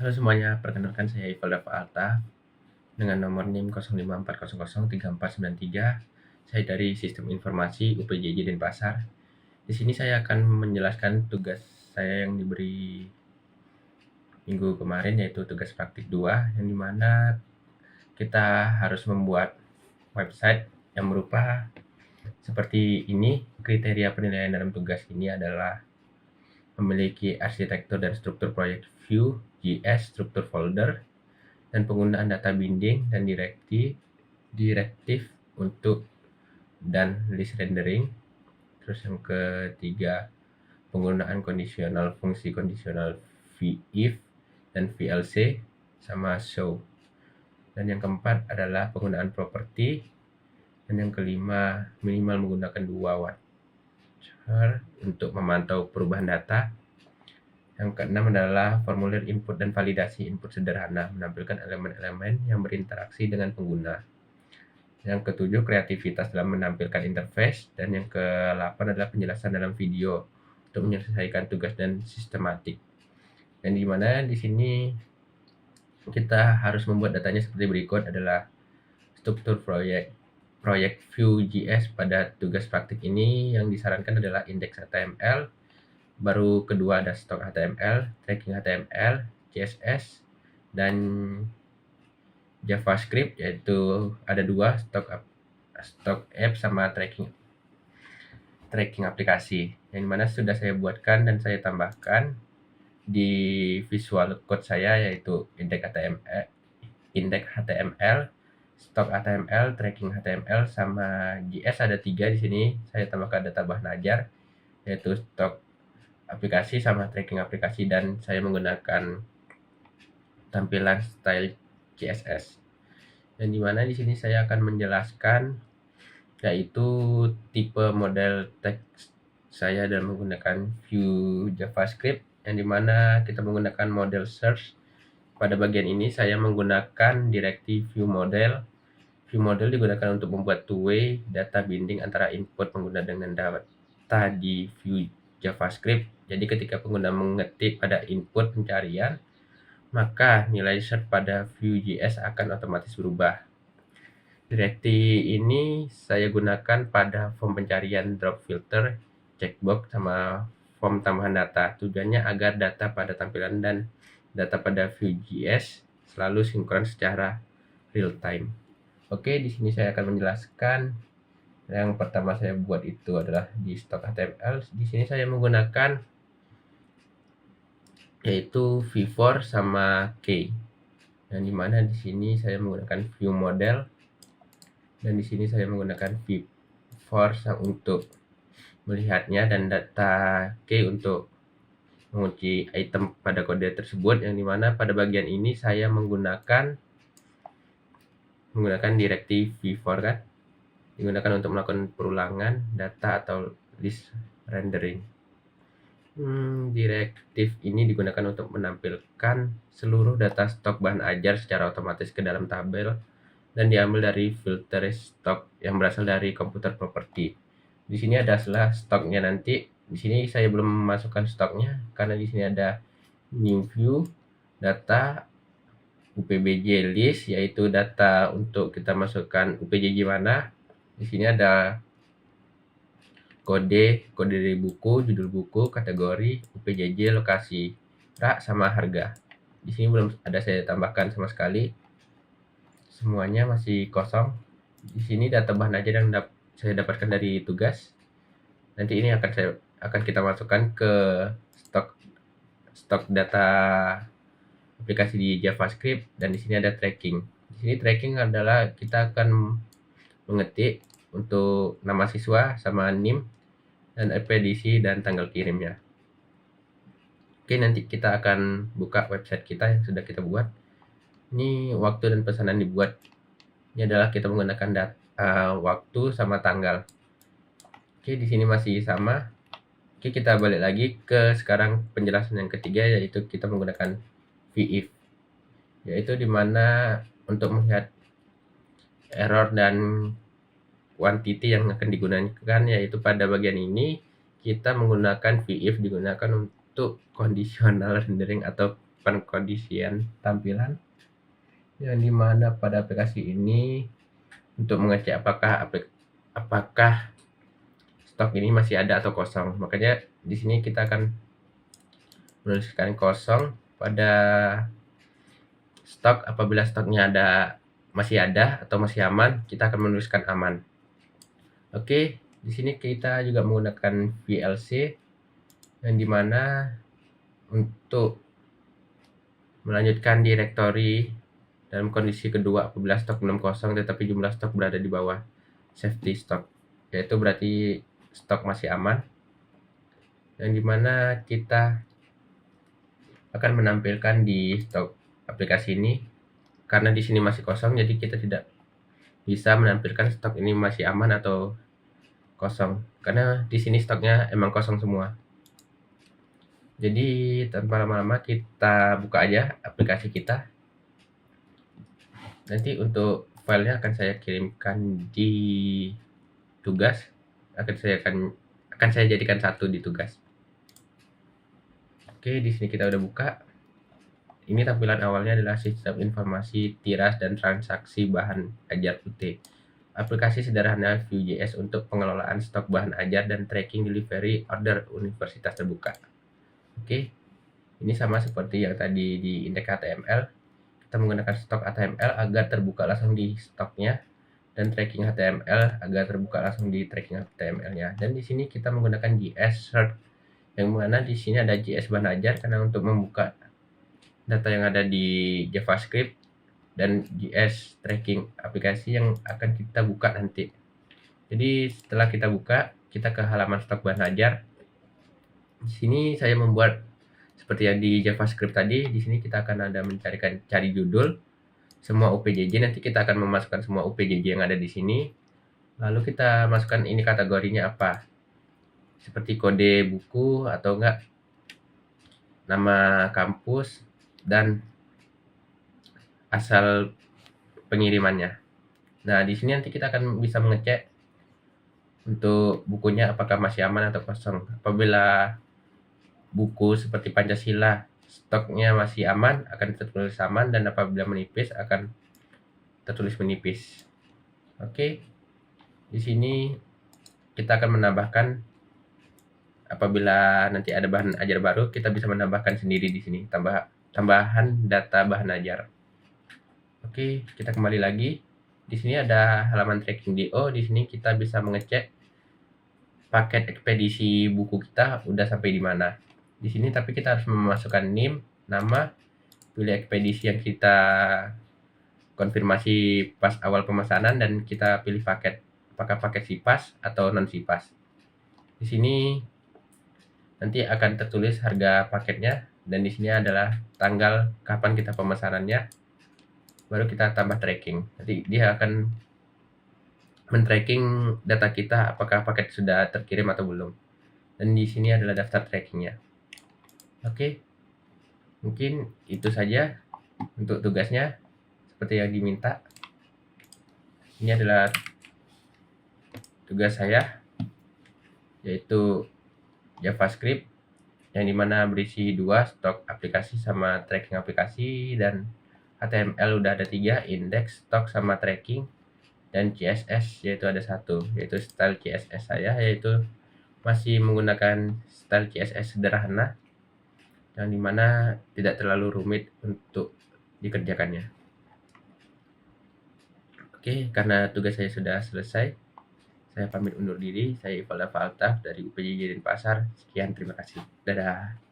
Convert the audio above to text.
Halo semuanya, perkenalkan saya Iqbal Dafa Alta dengan nomor NIM 0540033493. Saya dari Sistem Informasi UPJJ Denpasar. Di sini saya akan menjelaskan tugas saya yang diberi minggu kemarin, yaitu tugas praktik 2, yang dimana kita harus membuat website yang berupa seperti ini. Kriteria penilaian dalam tugas ini adalah memiliki arsitektur dan struktur proyek view, JS, struktur folder, dan penggunaan data binding dan direktif untuk dan list rendering. Terus yang ketiga, penggunaan kondisional, fungsi kondisional if dan VLC sama show. Dan yang keempat adalah penggunaan properti. Dan yang kelima, minimal menggunakan 2 watcher untuk memantau perubahan data. Yang keenam adalah formulir input dan validasi input sederhana, menampilkan elemen-elemen yang berinteraksi dengan pengguna. Yang ketujuh, kreativitas dalam menampilkan interface. Dan yang ke-8 adalah penjelasan dalam video untuk menyelesaikan tugas dan sistematik. Dan di mana di sini kita harus membuat datanya seperti berikut adalah struktur proyek Vue.js. Pada tugas praktik ini yang disarankan adalah indeks HTML, baru kedua ada stok HTML, tracking HTML, CSS, dan JavaScript, yaitu ada 2, stok app sama tracking aplikasi, yang dimana sudah saya buatkan dan saya tambahkan di visual code saya, yaitu indeks HTML, stok HTML, tracking HTML, sama JS ada 3 di sini. Saya tambahkan data bahan ajar, yaitu stok aplikasi sama tracking aplikasi, dan saya menggunakan tampilan style CSS. Dan dimana di sini saya akan menjelaskan yaitu tipe model teks saya dan menggunakan Vue JavaScript, yang dimana kita menggunakan model search. Pada bagian ini saya menggunakan direktif Vue model. Vue model digunakan untuk membuat two-way data binding antara input pengguna dengan data di Vue JavaScript. Jadi ketika pengguna mengetik pada input pencarian, maka nilai search pada Vue.js akan otomatis berubah. Direktif ini saya gunakan pada form pencarian, drop filter, checkbox, sama form tambahan data. Tujuannya agar data pada tampilan dan data pada Vue.js selalu sinkron secara real time. Oke, di sini saya akan menjelaskan. Yang pertama saya buat itu adalah di stok HTML. Di sini saya menggunakan yaitu v4 sama k. Yang dimana di sini saya menggunakan view model, dan di sini saya menggunakan v4 untuk melihatnya dan data k untuk mengunci item pada kode tersebut. Yang dimana pada bagian ini saya menggunakan direktif v4 kan, digunakan untuk melakukan perulangan data atau list rendering. Direktif ini digunakan untuk menampilkan seluruh data stok bahan ajar secara otomatis ke dalam tabel dan diambil dari filter stok yang berasal dari komputer property. Di sini ada stoknya nanti. Di sini saya belum memasukkan stoknya karena di sini ada new view data UPBJ list, yaitu data untuk kita masukkan UPJJ mana. Di sini ada kode dari buku, judul buku, kategori, UPJJ, lokasi, rak, sama harga. Di sini belum ada saya tambahkan sama sekali. Semuanya masih kosong. Di sini data bahan ajar yang saya dapatkan dari tugas. Nanti ini akan kita masukkan ke stok data aplikasi di JavaScript, dan di sini ada tracking. Di sini tracking adalah kita akan mengetik untuk nama siswa sama NIM dan ekspedisi dan tanggal kirimnya. Oke, nanti kita akan buka website kita yang sudah kita buat. Ini waktu dan pesanan dibuat. Ini adalah kita menggunakan waktu sama tanggal. Oke, di sini masih sama. Oke, kita balik lagi ke sekarang penjelasan yang ketiga, yaitu kita menggunakan if, yaitu dimana untuk melihat error dan quantity yang akan digunakan, yaitu pada bagian ini kita menggunakan if digunakan untuk conditional rendering atau pengkondisian tampilan, yang dimana pada aplikasi ini untuk mengecek apakah stok ini masih ada atau kosong. Makanya di sini kita akan menuliskan kosong pada stok. Apabila stoknya masih ada atau masih aman, kita akan menuliskan aman. Oke, di sini kita juga menggunakan VLC, yang dimana untuk melanjutkan direktori dalam kondisi kedua apabila stok belum kosong tetapi jumlah stok berada di bawah safety stock, yaitu berarti stok masih aman, yang dimana kita akan menampilkan di stok aplikasi ini. Karena di sini masih kosong, jadi kita tidak bisa menampilkan stok ini masih aman atau kosong, karena di sini stoknya emang kosong semua. Jadi tanpa lama-lama kita buka aja aplikasi kita. Nanti untuk filenya akan saya kirimkan di tugas, akan saya jadikan satu di tugas. Oke, di sini kita udah buka. Ini tampilan awalnya adalah sistem informasi tiras dan transaksi bahan ajar UT. Aplikasi sederhana Vue.js untuk pengelolaan stok bahan ajar dan tracking delivery order universitas terbuka. Oke, ini sama seperti yang tadi di indeks HTML. Kita menggunakan stok HTML agar terbuka langsung di stoknya, dan tracking HTML agar terbuka langsung di tracking HTML-nya. Dan di sini kita menggunakan JS Search, yang mana di sini ada JS bahan ajar karena untuk membuka data yang ada di JavaScript, dan JS tracking aplikasi yang akan kita buka nanti. Jadi setelah kita buka, kita ke halaman stok bahan ajar. Di sini saya membuat seperti yang di JavaScript tadi. Di sini kita akan ada cari judul semua UPJJ. Nanti kita akan memasukkan semua UPJJ yang ada di sini. Lalu kita masukkan ini kategorinya apa, seperti kode buku atau enggak nama kampus dan asal pengirimannya. Nah, di sini nanti kita akan bisa mengecek untuk bukunya apakah masih aman atau kosong. Apabila buku seperti Pancasila stoknya masih aman, akan tertulis aman, dan apabila menipis akan tertulis menipis. Oke, di sini kita akan menambahkan, apabila nanti ada bahan ajar baru, kita bisa menambahkan sendiri di sini tambahan data bahan ajar. Oke, kita kembali lagi. Di sini ada halaman tracking DO. Di sini kita bisa mengecek paket ekspedisi buku kita udah sampai di mana. Di sini tapi kita harus memasukkan NIM, nama, pilih ekspedisi yang kita konfirmasi pas awal pemesanan, dan kita pilih paket, apakah paket SIPAS atau non SIPAS. Di sini nanti akan tertulis harga paketnya, dan di sini adalah tanggal kapan kita pemesanannya. Baru kita tambah tracking. Nanti dia akan men-tracking data kita apakah paket sudah terkirim atau belum. Dan di sini adalah daftar trackingnya. Oke, mungkin itu saja untuk tugasnya seperti yang diminta. Ini adalah tugas saya, yaitu JavaScript, yang dimana berisi 2, stok aplikasi sama tracking aplikasi, dan HTML udah ada 3, index, stok sama tracking, dan CSS yaitu ada 1, yaitu style CSS saya, yaitu masih menggunakan style CSS sederhana, yang dimana tidak terlalu rumit untuk dikerjakannya. Oke, karena tugas saya sudah selesai, saya pamit undur diri. Saya Ivalda Faltaf dari UPJ Denpasar. Sekian, terima kasih. Dadah.